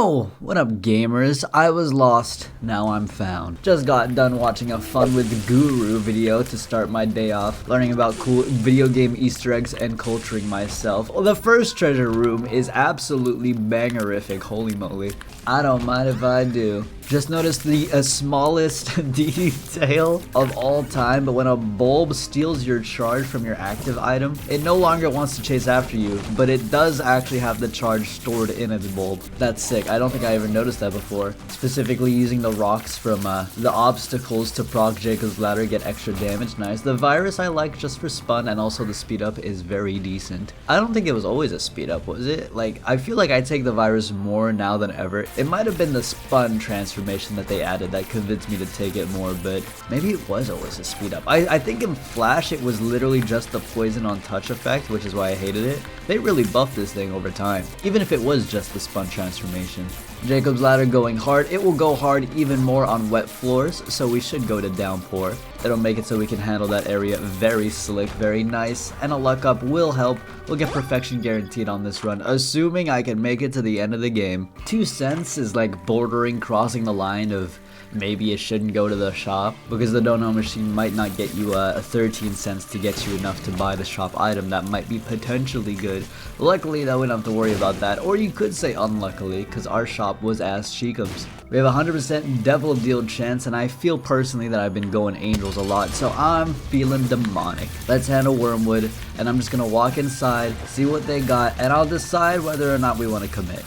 Yo, what up gamers? I was lost, now I'm found. Just got done watching a Fun with the Guru video to start my day off, learning about cool video game Easter eggs and culturing myself. Well, the first treasure room is absolutely bangerific, holy moly. I don't mind if I do. Just noticed the smallest detail of all time, but when a bulb steals your charge from your active item, it no longer wants to chase after you, but it does actually have the charge stored in its bulb. That's sick. I don't think I ever noticed that before. Specifically using the rocks from the obstacles to proc Jacob's ladder, get extra damage. Nice. The virus I like just for spun, and also the speed up is very decent. I don't think it was always a speed up, was it? Like, I feel like I take the virus more now than ever. It might have been the spun transformation that they added that convinced me to take it more, but maybe it was always a speed up. I think in Flash it was literally just the poison on touch effect, which is why I hated it. They really buffed this thing over time, even if it was just the spun transformation. Jacob's ladder going hard. It will go hard even more on wet floors, so we should go to downpour. It'll make it so we can handle that area very slick, very nice, and a luck up will help. We'll get perfection guaranteed on this run, assuming I can make it to the end of the game. 2 cents is like bordering crossing the line of maybe it shouldn't go to the shop, because the dono machine might not get you 13 cents to get you enough to buy the shop item that might be potentially good. Luckily though, we don't have to worry about that, or you could say unluckily, because our shop was ass cheekums. We have a 100% devil deal chance, and I feel personally that I've been going angels a lot, so I'm feeling demonic. Let's handle wormwood, and I'm just gonna walk inside, see what they got, and I'll decide whether or not we want to commit.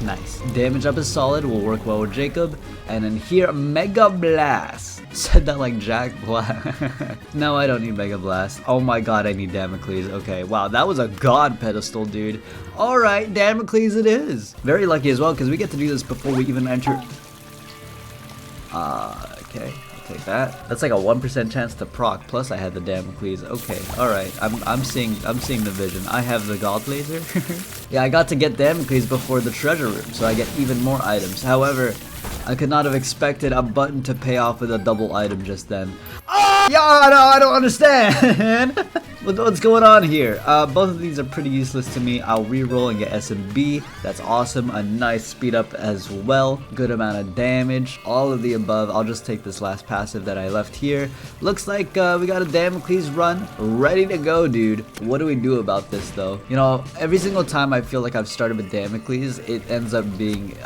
Nice. Damage up is solid, will work well with Jacob. And then here, Mega Blast. Said that like Jack Black. No, I don't need Mega Blast. Oh my god, I need Damocles. Okay, wow, that was a god pedestal, dude. Alright, Damocles it is. Very lucky as well, because we get to do this before we even enter. Okay. Take that. That's like a 1% chance to proc, plus I had the Damocles. Okay, alright. I'm seeing the vision. I have the god laser. Yeah, I got to get Damocles before the treasure room, so I get even more items. However, I could not have expected a button to pay off with a double item just then. Oh! Yeah, no, I don't understand. What's going on here? Both of these are pretty useless to me. I'll reroll and get SMB. That's awesome. A nice speed up as well. Good amount of damage. All of the above. I'll just take this last passive that I left here. Looks like we got a Damocles run ready to go, dude. What do we do about this though? You know, every single time I feel like I've started with Damocles, it ends up being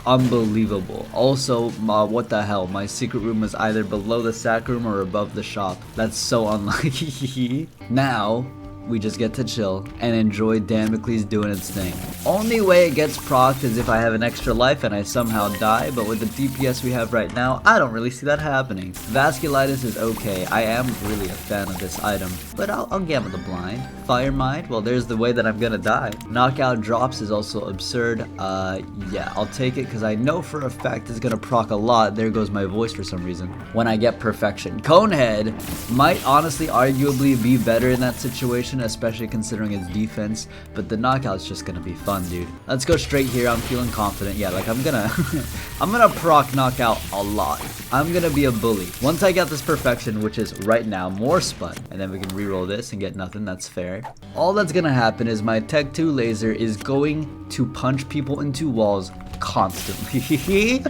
unbelievable. Also, what the hell? My secret room was either below the sack room or above the shop. That's so unlucky. Now, we just get to chill and enjoy Damocles doing its thing. Only way it gets procced is if I have an extra life and I somehow die, but with the DPS we have right now, I don't really see that happening. Vasculitis is okay. I am really a fan of this item, but I'll gamble the blind. Fire Mind, well, there's the way that I'm gonna die. Knockout drops is also absurd. Yeah, I'll take it because I know for a fact it's gonna proc a lot. There goes my voice for some reason. When I get perfection. Conehead might honestly arguably be better in that situation, especially considering its defense, but the knockout's just gonna be fun, dude. Let's go straight here. I'm feeling confident. Yeah, like I'm gonna proc knockout a lot. I'm gonna be a bully. Once I get this perfection, which is right now more spun, and then we can reroll this and get nothing. That's fair. All that's gonna happen is my Tech 2 laser is going to punch people into walls constantly.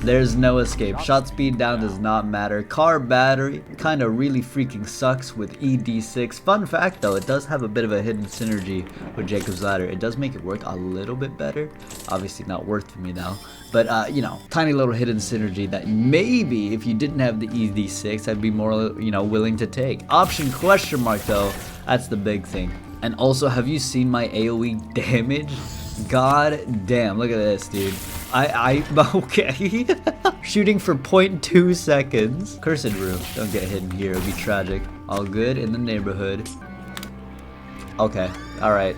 There's no escape. Shot speed down does not matter. Car battery kinda really freaking sucks with ED6. Fun fact though, it does have a bit of a hidden synergy with Jacob's ladder. It does make it work a little bit better. Obviously not worth for me though. But you know, tiny little hidden synergy that maybe if you didn't have the ED6, I'd be more, you know, willing to take. Option question mark though, that's the big thing. And also, have you seen my AoE damage? God damn, look at this, dude. Okay. Shooting for 0.2 seconds. Cursed room. Don't get hidden here, it'll be tragic. All good in the neighborhood. Okay, alright.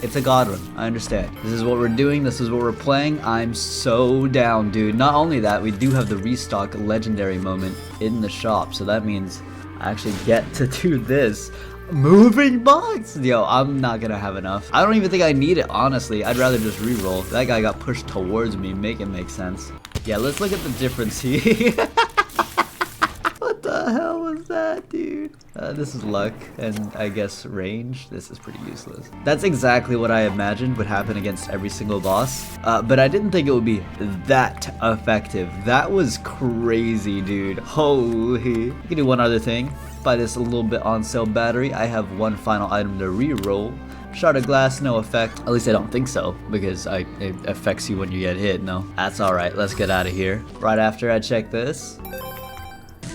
It's a god run, I understand. This is what we're doing, this is what we're playing. I'm so down, dude. Not only that, we do have the restock legendary moment in the shop, so that means I actually get to do this. Moving box! Yo, I'm not gonna have enough. I don't even think I need it, honestly. I'd rather just reroll. That guy got pushed towards me. Make it make sense. Yeah, let's look at the difference here. What the hell was that, dude? This is luck, and I guess range. This is pretty useless. That's exactly what I imagined would happen against every single boss, but I didn't think it would be that effective. That was crazy, dude. Holy. You can do one other thing. Buy this a little bit on sale battery. I have one final item to re-roll. Shard of glass, no effect. At least I don't think so, because it affects you when you get hit. No, that's alright. Let's get out of here. Right after I check this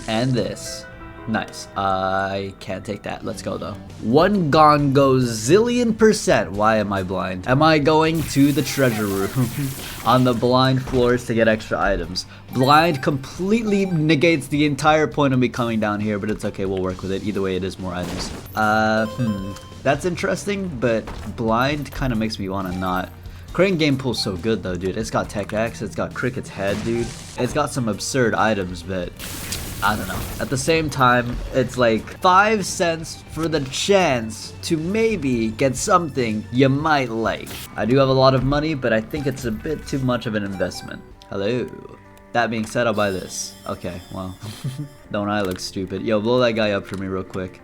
and this. Nice. I can't take that. Let's go though. One gone goes zillion%. Why am I blind? Am I going to the treasure room on the blind floors to get extra items? Blind completely negates the entire point of me coming down here, but it's okay. We'll work with it. Either way, it is more items. That's interesting, but blind kind of makes me want to not. Crane game pool's so good though, dude. It's got Tech X, it's got Cricket's head, dude. It's got some absurd items, but I don't know. At the same time, it's like 5 cents for the chance to maybe get something you might like. I do have a lot of money, but I think it's a bit too much of an investment. Hello. That being said, I'll buy this. Okay, well, don't I look stupid? Yo, blow that guy up for me real quick.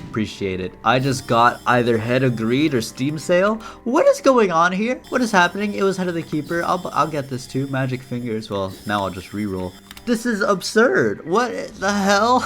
Appreciate it. I just got either head of greed or Steam sale. What is going on here? What is happening? It was head of the keeper. I'll get this too. Magic fingers. Well, now I'll just re-roll. This is absurd. What the hell?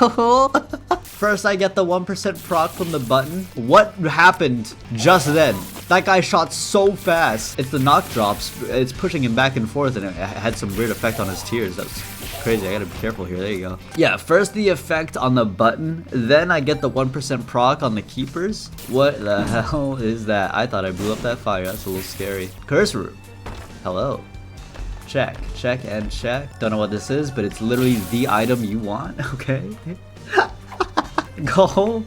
First I get the 1% proc from the button. What happened just then? That guy shot so fast. It's the knock drops. It's pushing him back and forth, and it had some weird effect on his tears. That's crazy. I gotta be careful here. There you go. Yeah, first the effect on the button, then I get the 1% proc on the keepers. What the hell is that? I thought I blew up that fire. That's a little scary. Curse room. Hello. Check, check, and check. Don't know what this is, but it's literally the item you want, okay? Gulp.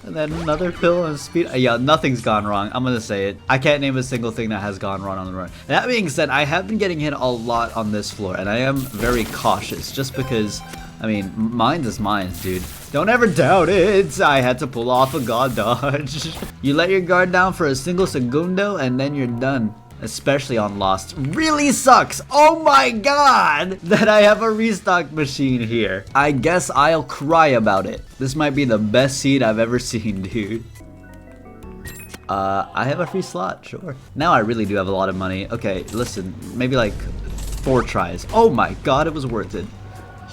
And then another pill and speed. Yeah, nothing's gone wrong. I'm gonna say it. I can't name a single thing that has gone wrong on the run. That being said, I have been getting hit a lot on this floor, and I am very cautious, just because, I mean, mine is mine, dude. Don't ever doubt it. I had to pull off a god dodge. You let your guard down for a single segundo, and then you're done. Especially on Lost. Really sucks. Oh my god that I have a restock machine here. I guess I'll cry about it. This might be the best seed I've ever seen, dude. I have a free slot, sure. Now I really do have a lot of money. Okay, listen, maybe like 4 tries. Oh my god, it was worth it.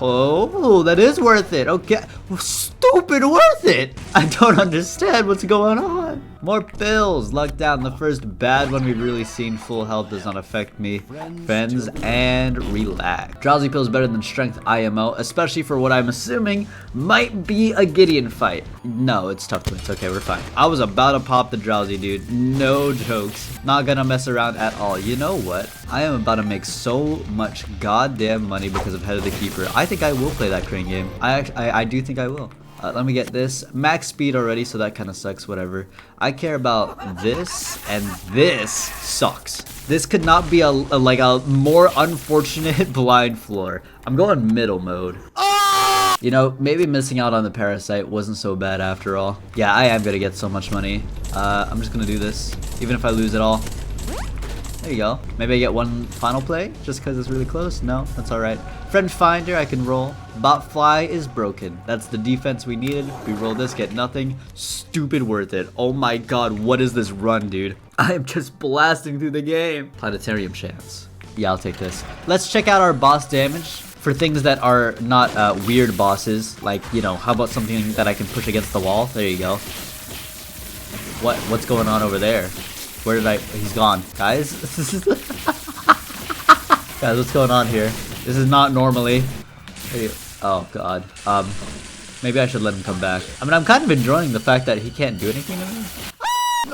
Oh, that is worth it. Okay, stupid worth it. I don't understand what's going on. More pills. Luck down. The first bad one we've really seen. Full health does not affect me. Friends and relax. Drowsy pill is better than strength IMO, especially for what I'm assuming might be a Gideon fight. No, it's tough to. It's okay, we're fine. I was about to pop the drowsy, dude. No jokes. Not gonna mess around at all. You know what? I am about to make so much goddamn money because of Head of the Keeper. I think I will play that crane game. I do think I will. Let me get this. Max speed already, so that kind of sucks, whatever. I care about this, and this sucks. This could not be like a more unfortunate blind floor. I'm going middle mode. You know, maybe missing out on the parasite wasn't so bad after all. Yeah, I am gonna get so much money. I'm just gonna do this, even if I lose it all. There you go. Maybe I get one final play just because it's really close. No, that's alright. Friend Finder, I can roll. Botfly is broken. That's the defense we needed. We roll this, get nothing. Stupid worth it. Oh my god, what is this run, dude? I am just blasting through the game. Planetarium chance. Yeah, I'll take this. Let's check out our boss damage for things that are not weird bosses. Like, you know, how about something that I can push against the wall? There you go. What's going on over there? Where did he's gone. Guys? Guys, what's going on here? This is not normally. Oh god. Maybe I should let him come back. I mean, I'm kind of enjoying the fact that he can't do anything to me.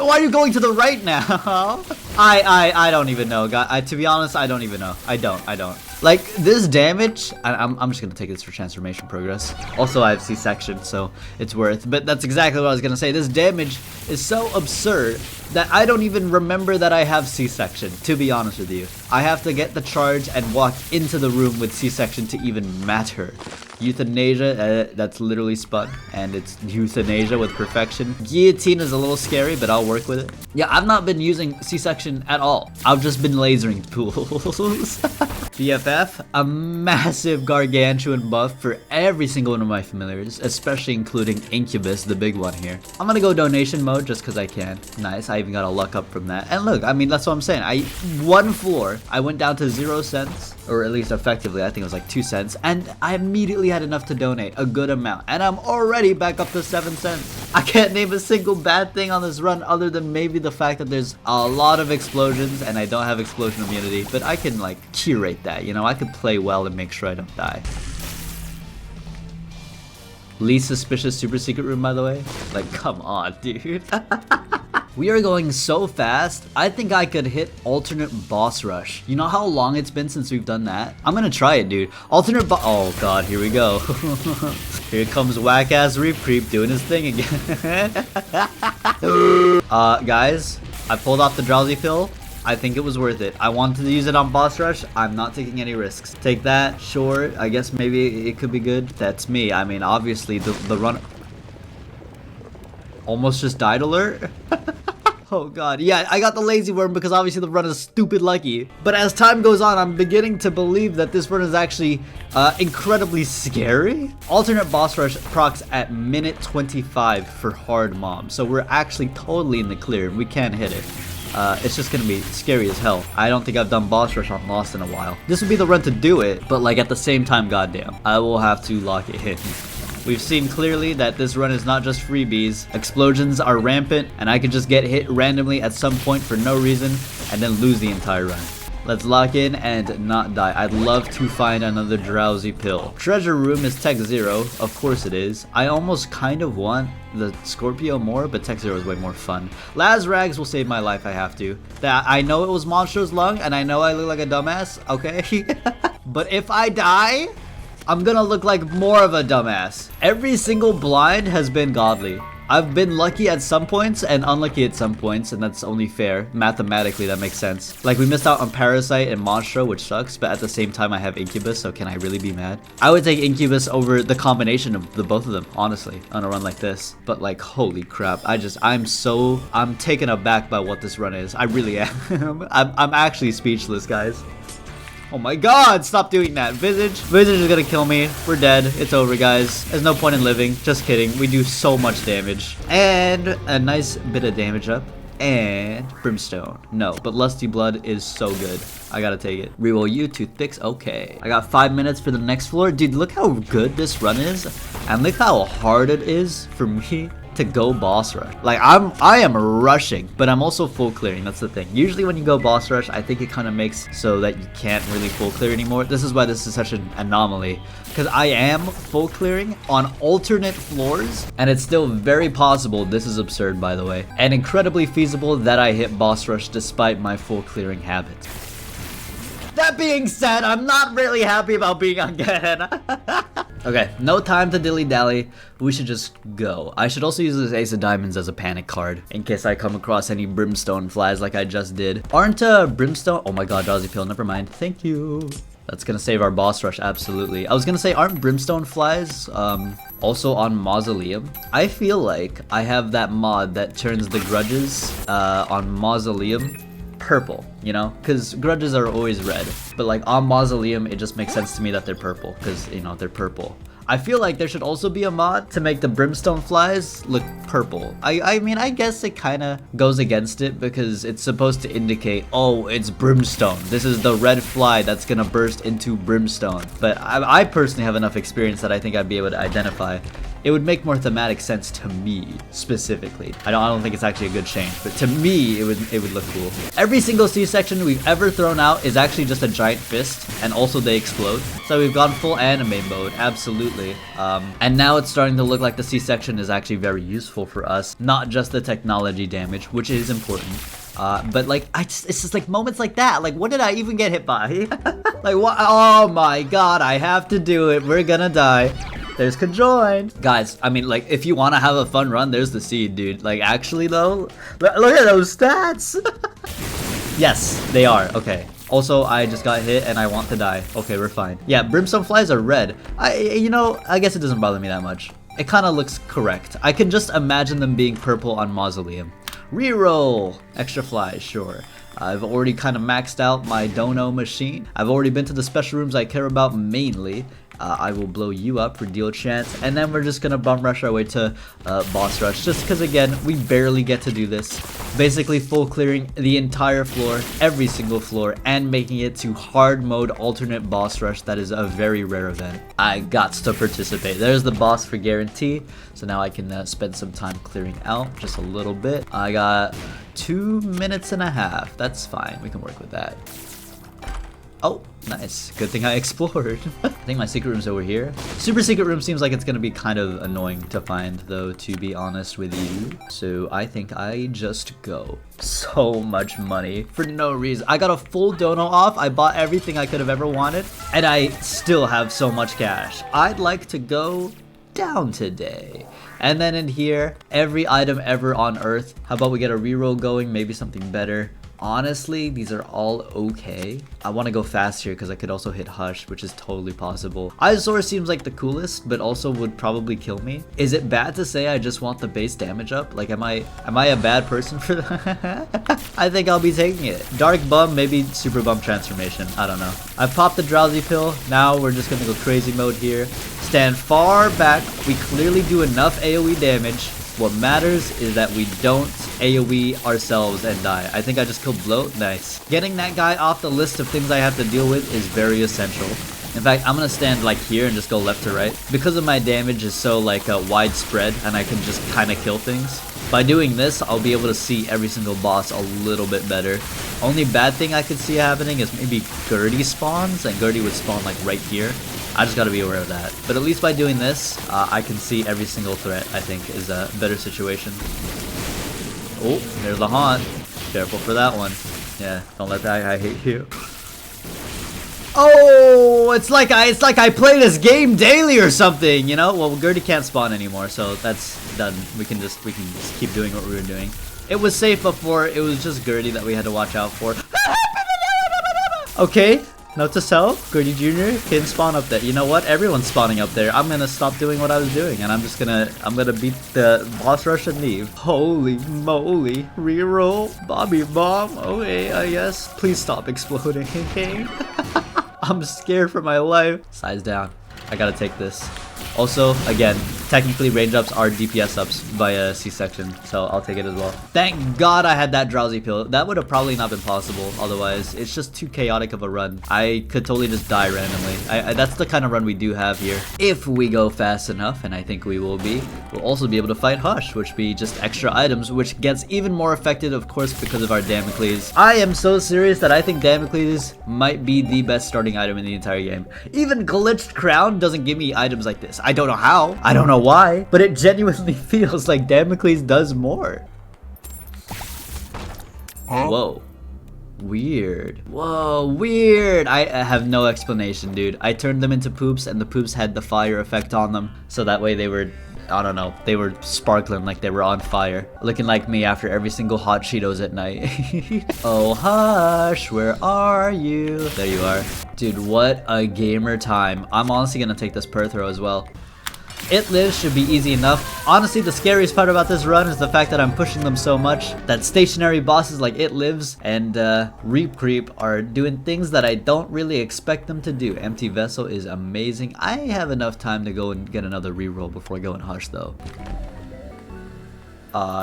Why are you going to the right now? I don't even know, guys. To be honest, I don't even know. I don't. Like, this damage, I'm just gonna take this for transformation progress. Also, I have C-section, so it's worth. But that's exactly what I was gonna say. This damage is so absurd that I don't even remember that I have C-section, to be honest with you. I have to get the charge and walk into the room with C-section to even matter. Euthanasia, that's literally spun, and it's euthanasia with perfection. Guillotine is a little scary, but I'll work with it. Yeah, I've not been using C-section at all. I've just been lasering pools. BFF, a massive gargantuan buff for every single one of my familiars, especially including Incubus, the big one here. I'm gonna go donation mode just because I can. Nice, I even got a luck up from that. And look, I mean, that's what I'm saying. One floor, I went down to 0 cents, or at least effectively, I think it was like 2 cents, and I immediately had enough to donate a good amount, and I'm already back up to 7 cents. I can't name a single bad thing on this run other than maybe the fact that there's a lot of explosions and I don't have explosion immunity, but I can like curate that, you know, I could play well and make sure I don't die. Least suspicious super secret room, by the way. Like, come on, dude. We are going so fast, I think I could hit alternate boss rush. You know how long it's been since we've done that? I'm gonna try it, dude. Oh god, here we go. Here comes whack-ass Reef Creep doing his thing again. Guys, I pulled off the drowsy pill. I think it was worth it. I wanted to use it on boss rush. I'm not taking any risks. Take that, sure. I guess maybe it could be good. That's me. I mean, obviously the run almost just died alert. Oh god, yeah, I got the lazy worm because obviously the run is stupid lucky. But as time goes on, I'm beginning to believe that this run is actually incredibly scary. Alternate boss rush procs at minute 25 for hard mobs. So we're actually totally in the clear. We can hit it. It's just gonna be scary as hell. I don't think I've done boss rush on Lost in a while. This would be the run to do it, but like at the same time, goddamn, I will have to lock it in. We've seen clearly that this run is not just freebies. Explosions are rampant, and I can just get hit randomly at some point for no reason, and then lose the entire run. Let's lock in and not die. I'd love to find another drowsy pill. Treasure room is tech 0. Of course it is. I almost kind of want the Scorpio more, but tech 0 is way more fun. Laz Rags will save my life, I have to. I know it was Monstro's lung, and I know I look like a dumbass, okay? But if I die, I'm gonna look like more of a dumbass. Every single blind has been godly. I've been lucky at some points and unlucky at some points, and that's only fair. Mathematically, that makes sense. Like, we missed out on Parasite and Monstro, which sucks, but at the same time, I have Incubus, so can I really be mad? I would take Incubus over the combination of the both of them, honestly, on a run like this. But like, holy crap, I'm taken aback by what this run is. I really am. I'm actually speechless, guys. Oh my god, stop doing that. Visage is gonna kill me. We're dead. It's over, guys. There's no point in living. Just kidding. We do so much damage. And a nice bit of damage up. And Brimstone. No, but Lusty Blood is so good. I gotta take it. Reroll you, toothpicks. Okay. I got 5 minutes for the next floor. Dude, look how good this run is. And look how hard it is for me to go boss rush. Like, I am rushing, but I'm also full clearing. That's the thing. Usually when you go boss rush, I think it kind of makes so that you can't really full clear anymore. This is why this is such an anomaly, because I am full clearing on alternate floors, and it's still very possible, this is absurd by the way, and incredibly feasible that I hit boss rush despite my full clearing habit. That being said, I'm not really happy about being again. Okay, no time to dilly-dally. We should just go. I should also use this Ace of Diamonds as a panic card in case I come across any Brimstone flies like I just did. Aren't Brimstone? Oh my god, drowsy pill, never mind. Thank you. That's gonna save our boss rush, absolutely. I was gonna say, aren't Brimstone flies also on Mausoleum? I feel like I have that mod that turns the grudges on Mausoleum purple, you know, because grudges are always red, but like on Mausoleum it just makes sense to me that they're purple because, you know, they're purple. I feel like there should also be a mod to make the Brimstone flies look purple. I mean, I guess it kind of goes against it because it's supposed to indicate, oh, it's Brimstone. This is the red fly that's gonna burst into Brimstone. But I personally have enough experience that I think I'd be able to identify. It would make more thematic sense to me, specifically. I don't think it's actually a good change, but to me, it would look cool. Every single C-section we've ever thrown out is actually just a giant fist, and also they explode. So we've gone full anime mode, absolutely. And now it's starting to look like the C-section is actually very useful for us, not just the technology damage, which is important. But like, it's just like moments like that. Like, what did I even get hit by? Like, what? Oh my god, I have to do it. We're gonna die. There's conjoined. Guys, I mean, like, if you want to have a fun run, there's the seed, dude. Like, actually, though, look at those stats. Yes, they are. Okay. Also, I just got hit and I want to die. Okay, we're fine. Yeah, Brimstone flies are red. You know, I guess it doesn't bother me that much. It kind of looks correct. I can just imagine them being purple on Mausoleum. Reroll. Extra flies, sure. I've already kind of maxed out my dono machine. I've already been to the special rooms I care about mainly. I will blow you up for deal chance, and then we're just gonna bum rush our way to boss rush, just because again we barely get to do this. Basically full clearing the entire floor, every single floor, and making it to hard mode alternate boss rush. That is a very rare event. I got to participate. There's the boss for guarantee, so now I can spend some time clearing out just a little bit. I got 2 minutes and a half. That's fine, we can work with that. Oh, nice. Good thing I explored. I think my secret room's over here. Super secret room seems like it's gonna be kind of annoying to find, though, to be honest with you. So I think I just go. So much money for no reason. I got a full dono off. I bought everything I could have ever wanted, and I still have so much cash. I'd like to go down today. And then in here, every item ever on Earth. How about we get a reroll going? Maybe something better. Honestly, these are all okay. I want to go fast here because I could also hit Hush, which is totally possible. Isosaur seems like the coolest, but also would probably kill me. Is it bad to say I just want the base damage up? Like, am I a bad person for that? I think I'll be taking it. Dark Bum, maybe Super Bum transformation. I don't know. I've popped the drowsy pill. Now we're just gonna go crazy mode here. Stand far back. We clearly do enough AoE damage. What matters is that we don't AoE ourselves and die. I think I just killed Bloat. Nice. Getting that guy off the list of things I have to deal with is very essential. In fact, I'm gonna stand like here and just go left to right. Because of my damage is so like widespread and I can just kind of kill things. By doing this, I'll be able to see every single boss a little bit better. Only bad thing I could see happening is maybe Garry spawns, and Garry would spawn like right here. I just gotta be aware of that. But at least by doing this, I can see every single threat, I think, is a better situation. Oh, there's the haunt. Careful for that one. Yeah, don't let that guy hit you. Oh, it's like I play this game daily or something, you know? Well, Garry can't spawn anymore, so that's done. We can just keep doing what we were doing. It was safe before. It was just Garry that we had to watch out for. Okay. Note to self, Garry Jr. can spawn up there. You know what? Everyone's spawning up there. I'm gonna stop doing what I was doing, and I'm gonna beat the boss rush and leave. Holy moly! Reroll, Bobby Bomb. Okay, I guess. Please stop exploding. I'm scared for my life. Size down. I gotta take this. Also, again, technically range ups are DPS ups via C-section, so I'll take it as well. Thank God I had that drowsy pill. That would have probably not been possible otherwise. It's just too chaotic of a run. I could totally just die randomly. That's the kind of run we do have here. If we go fast enough, and I think we will be, we'll also be able to fight Hush, which be just extra items, which gets even more effective, of course, because of our Damocles. I am so serious that I think Damocles might be the best starting item in the entire game. Even Glitched Crown doesn't give me items like this. I don't know how, I don't know why, but it genuinely feels like Damocles does more. Whoa. Weird. Whoa, weird. I have no explanation, dude. I turned them into poops and the poops had the fire effect on them. So that way they were, I don't know, they were sparkling like they were on fire. Looking like me after every single hot Cheetos at night. Oh, Hush, where are you? There you are. Dude, what a gamer time. I'm honestly gonna take this Perthrow as well. It Lives should be easy enough. Honestly, the scariest part about this run is the fact that I'm pushing them so much that stationary bosses like It Lives and Reap Creep are doing things that I don't really expect them to do. Empty Vessel is amazing. I have enough time to go and get another reroll before I go and Hush though.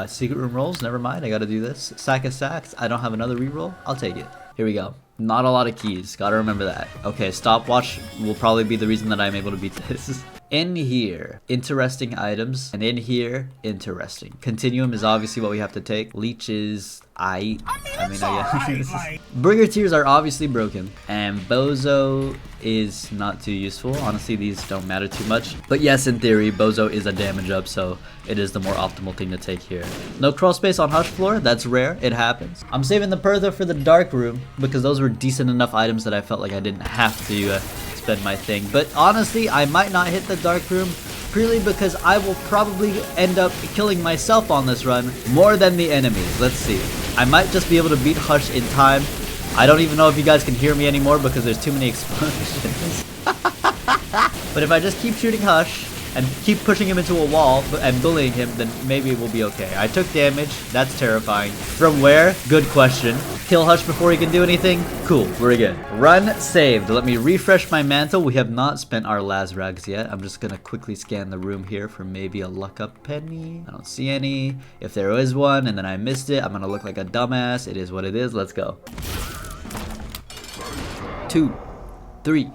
Secret room rolls, never mind, I gotta do this. Sack of Sacks, I don't have another reroll, I'll take it. Here we go. Not a lot of keys, gotta remember that. Okay, Stopwatch will probably be the reason that I'm able to beat this. In here, interesting items, and in here, interesting. Continuum is obviously what we have to take. Leeches, I guess. Burger Tears are obviously broken, and Bozo is not too useful. Honestly, these don't matter too much. But yes, in theory, Bozo is a damage up, so it is the more optimal thing to take here. No crawl space on Hush floor, that's rare, it happens. I'm saving the Pertha for the dark room, because those were decent enough items that I felt like I didn't have to spend my thing. But honestly, I might not hit the dark room, purely because I will probably end up killing myself on this run more than the enemies. Let's see. I might just be able to beat Hush in time. I don't even know if you guys can hear me anymore because there's too many explosions. But if I just keep shooting Hush, and keep pushing him into a wall and bullying him, then maybe we'll be okay. I took damage. That's terrifying. From where? Good question. Kill Hush before he can do anything? Cool, we're good. Run saved. Let me refresh my mantle. We have not spent our last rags yet. I'm just gonna quickly scan the room here for maybe a luck up penny. I don't see any. If there is one and then I missed it, I'm gonna look like a dumbass. It is what it is. Let's go. 2, 3,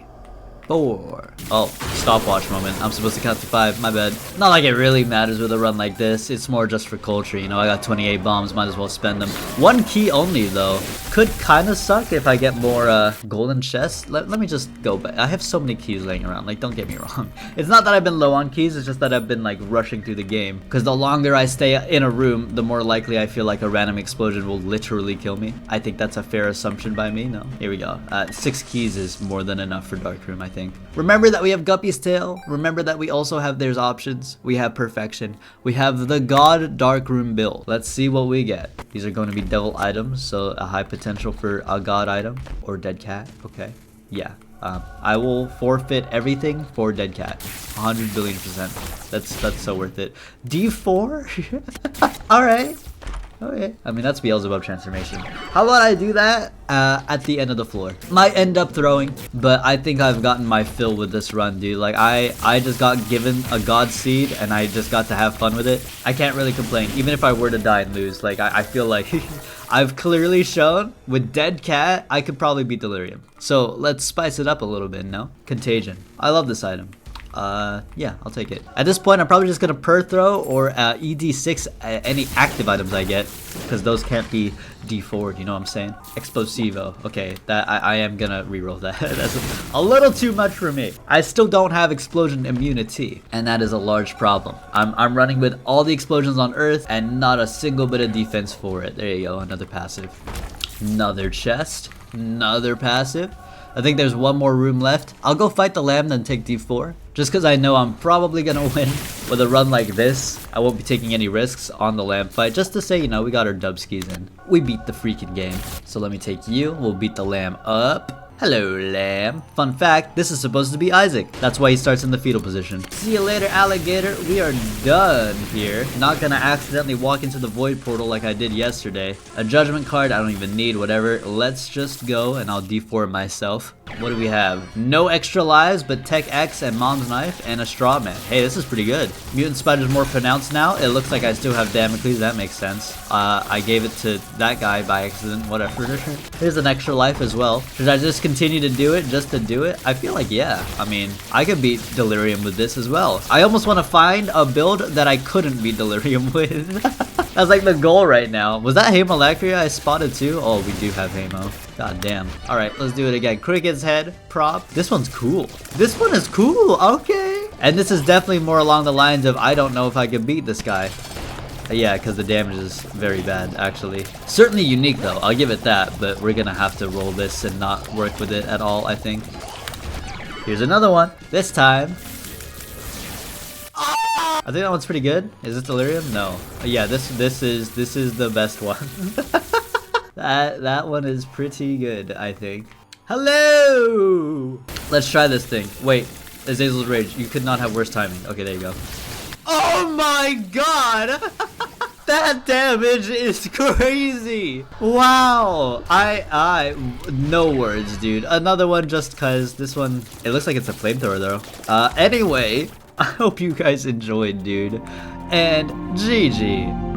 4. Oh, stopwatch moment. I'm supposed to count to 5. My bad. Not like it really matters with a run like this. It's more just for culture, you know. I got 28 bombs. Might as well spend them. 1 key only, though. Could kind of suck if I get more golden chests. Let me just go back. I have so many keys laying around. Like, don't get me wrong. It's not that I've been low on keys. It's just that I've been, like, rushing through the game. Because the longer I stay in a room, the more likely I feel like a random explosion will literally kill me. I think that's a fair assumption by me. No. Here we go. 6 keys is more than enough for Dark Room, I think. Remember that we have Guppy's Tail. Remember that we also have there's options. We have Perfection. We have the God Dark Room build. Let's see what we get. These are going to be devil items, so a high potential for a God item or Dead Cat. Okay. Yeah. I will forfeit everything for Dead Cat. 100 billion%. That's so worth it. D4? Alright. Okay. I mean, that's Beelzebub transformation. How about I do that at the end of the floor? Might end up throwing, but I think I've gotten my fill with this run, dude. Like, I just got given a God Seed, and I just got to have fun with it. I can't really complain, even if I were to die and lose. Like, I feel like I've clearly shown with Dead Cat, I could probably beat Delirium. So, let's spice it up a little bit, no? Contagion. I love this item. Yeah, I'll take it. At this point, I'm probably just gonna per throw or ED6 any active items I get, because those can't be D4'd, you know what I'm saying? Explosivo. Okay, that I am gonna reroll that. That's a little too much for me. I still don't have explosion immunity, and that is a large problem. I'm running with all the explosions on Earth and not a single bit of defense for it. There you go, another passive. Another chest. Another passive. I think there's one more room left. I'll go fight the lamb, then take D4. Just because I know I'm probably gonna win with a run like this. I won't be taking any risks on the lamb fight. Just to say, you know, we got our dub skis in. We beat the freaking game. So let me take you. We'll beat the lamb up. Hello, lamb. Fun fact, this is supposed to be Isaac. That's why he starts in the fetal position. See you later, alligator. We are done here. Not gonna accidentally walk into the void portal like I did yesterday. A judgment card, I don't even need, whatever. Let's just go and I'll D4 myself. What do we have? No extra lives, but Tech X and Mom's Knife and a Straw Man. Hey, this is pretty good. Mutant Spider's more pronounced now. It looks like I still have Damocles. That makes sense. I gave it to that guy by accident. Whatever. Here's an extra life as well. Should I just continue to do it just to do it? I feel like, yeah. I mean, I could beat Delirium with this as well. I almost want to find a build that I couldn't beat Delirium with. That's like the goal right now. Was that Haemolacria I spotted too? Oh, we do have Hamo. God damn. Alright, let's do it again. Cricket's head prop. This one's cool. This one is cool. Okay. And this is definitely more along the lines of I don't know if I can beat this guy. Yeah, because the damage is very bad, actually. Certainly unique, though. I'll give it that. But we're going to have to roll this and not work with it at all, I think. Here's another one. This time. I think that one's pretty good. Is this Delirium? No. Yeah, this is the best one. That one is pretty good, I think. Hello! Let's try this thing. Wait, Azazel's Rage. You could not have worse timing. Okay, there you go. Oh my god! That damage is crazy! Wow! No words, dude. Another one just cause this one, it looks like it's a flamethrower though. Anyway, I hope you guys enjoyed, dude. And GG.